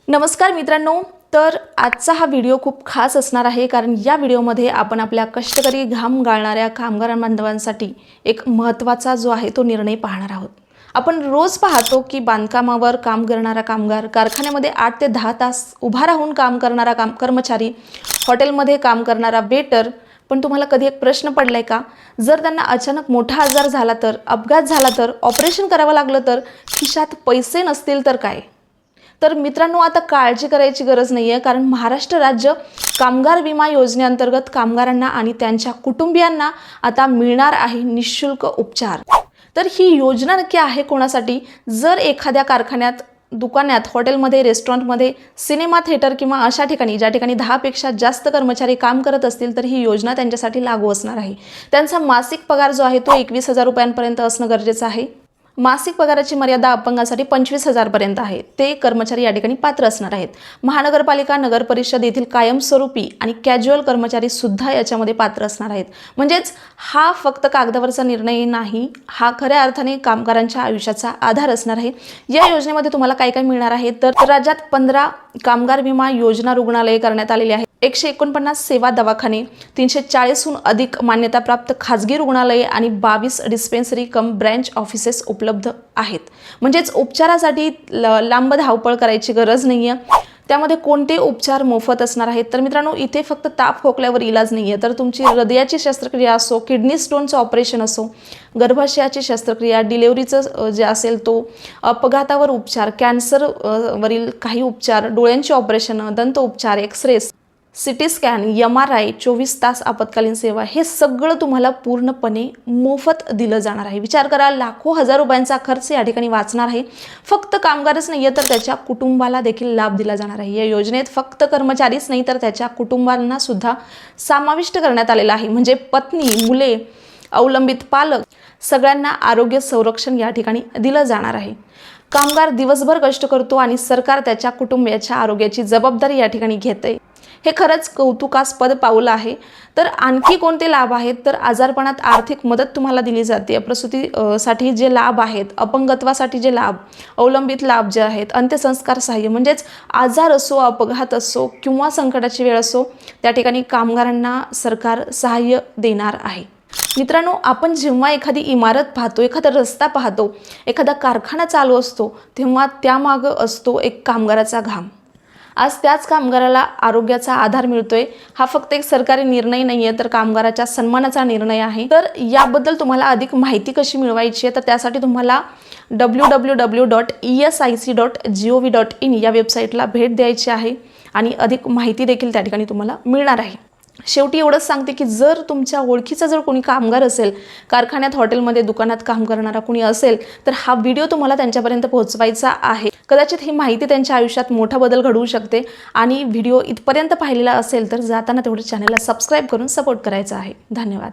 नमस्कार मित्रांनो, तर आजचा हा व्हिडिओ खूप खास असणार आहे कारण या व्हिडिओमध्ये आपण आपल्या कष्टकरी घाम गाळणाऱ्या कामगार बांधवांसाठी एक महत्त्वाचा जो आहे तो निर्णय पाहणार आहोत। आपण रोज पाहतो की बांधकामावर काम करणारा कामगार, कारखान्यामध्ये 8 ते 10 तास उभा राहून काम करणारा कर्मचारी, हॉटेलमध्ये काम करणारा वेटर। पण तुम्हाला कधी एक प्रश्न पडलाय का, जर त्यांना अचानक मोठा आजार झाला तर, अपघात झाला तर, ऑपरेशन करावं लागलं तर, खिशात पैसे नसतील तर काय? तर मित्रांनो, आता काळजी करायची गरज नाही आहे कारण महाराष्ट्र राज्य कामगार विमा योजनेअंतर्गत कामगारांना आणि त्यांच्या कुटुंबियांना आता मिळणार आहे निशुल्क उपचार। तर ही योजना नक्की आहे कोणासाठी? जर एखाद्या कारखान्यात, दुकानात, हॉटेलमध्ये, रेस्टॉरंटमध्ये, सिनेमा थिएटर किंवा अशा ठिकाणी ज्या ठिकाणी 10 पेक्षा जास्त कर्मचारी काम करत असतील तर ही योजना त्यांच्यासाठी लागू असणार आहे। त्यांचा मासिक पगार जो आहे तो 21,000 रुपयांपर्यंत असणं गरजेचं आहे। मासिक पगाराची मर्यादा अपंगांसाठी 25,000 पर्यंत आहे। ते कर्मचारी या ठिकाणी पात्र असणार आहेत। महानगरपालिका, नगर परिषद येथील कायमस्वरूपी आणि कॅज्युअल कर्मचारी सुद्धा याच्यामध्ये पात्र असणार आहेत। म्हणजेच हा फक्त कागदावरचा निर्णय नाही, हा खऱ्या अर्थाने कामगारांच्या आयुष्याचा आधार असणार आहे। या योजनेमध्ये तुम्हाला काय काय मिळणार आहे तर राज्यात 15 कामगार विमा योजना रुग्णालये करण्यात आलेली आहेत। 149 सेवा दवाखाने, 340हून अधिक मान्यताप्राप्त खाजगी रुग्णालये आणि 22 डिस्पेन्सरी कम ब्रँच ऑफिसेस उपलब्ध आहेत। म्हणजेच उपचारासाठी लांब धावपळ करायची गरज नाहीये। त्यामध्ये कोणते उपचार मोफत असणार आहेत? तर मित्रांनो, इथे फक्त ताप खोकल्यावर इलाज नाहीये, तर तुमची हृदयाची शस्त्रक्रिया असो, किडनी स्टोनचं ऑपरेशन असो, गर्भाशयाची शस्त्रक्रिया, डिलिव्हरीचं जे असेल तो, अपघातावर उपचार, कॅन्सर वरील काही उपचार, डोळ्यांची ऑपरेशन, दंत उपचार, एक्सरे, सिटी स्कॅन, MRI, 24 तास आपत्कालीन सेवा, हे सगळं तुम्हाला पूर्णपणे मोफत दिलं जाणार आहे। विचार करा, लाखो हजार रुपयांचा खर्च या ठिकाणी वाचणार आहे। फक्त कामगारच नाही तर त्याच्या कुटुंबाला देखील लाभ दिला जाणार आहे। या योजनेत फक्त कर्मचारीच नाही तर त्याच्या कुटुंबांना सुद्धा समाविष्ट करण्यात आलेला आहे। म्हणजे पत्नी, मुले, अवलंबित पालक सगळ्यांना आरोग्य संरक्षण या ठिकाणी दिलं जाणार आहे। कामगार दिवसभर कष्ट करतो आणि सरकार त्याच्या कुटुंबियाच्या आरोग्याची जबाबदारी या ठिकाणी घेते। हे खरंच कौतुकास्पद पाऊल आहे। तर आणखी कोणते लाभ आहेत? तर आजारपणात आर्थिक मदत तुम्हाला दिली जाते, प्रसूतीसाठी जे लाभ आहेत, अपंगत्वासाठी जे लाभ, अवलंबित लाभ जे आहेत, अंत्यसंस्कार सहाय्य, म्हणजेच आजार असो, अपघात असो किंवा संकटाची वेळ असो, त्या ठिकाणी कामगारांना सरकार सहाय्य देणार आहे। मित्रांनो, आपण जेव्हा एखादी इमारत पाहतो, एखादा रस्ता पाहतो, एखादा कारखाना चालू असतो, तेव्हा त्यामागं असतो एक कामगाराचा घाम। आज त्याच कामगाराला आरोग्याचा आधार मिळतोय। हा फक्त एक सरकारी निर्णय नाहीये तर कामगाराच्या सन्मानाचा निर्णय आहे। तर याबद्दल तुम्हाला अधिक माहिती कशी मिळवायची आहे तर त्यासाठी तुम्हाला www.esic.gov.in या वेबसाईटला भेट द्यायची आहे आणि अधिक माहिती देखील त्या ठिकाणी तुम्हाला मिळणार आहे। शेवटी एवढंच सांगते की जर तुमच्या ओळखीचा जर कोणी कामगार असेल, कारखान्यात, हॉटेलमध्ये, दुकानात काम करणारा कोणी असेल तर हा व्हिडिओ तुम्हाला त्यांच्यापर्यंत पोहोचवायचा आहे। कदाचित ही माहिती त्यांच्या आयुष्यात मोठा बदल घडवू शकते आणि व्हिडिओ इथपर्यंत पाहिलेला असेल तर जाताना तेवढं चॅनलला सबस्क्राईब करून सपोर्ट करायचा आहे। धन्यवाद।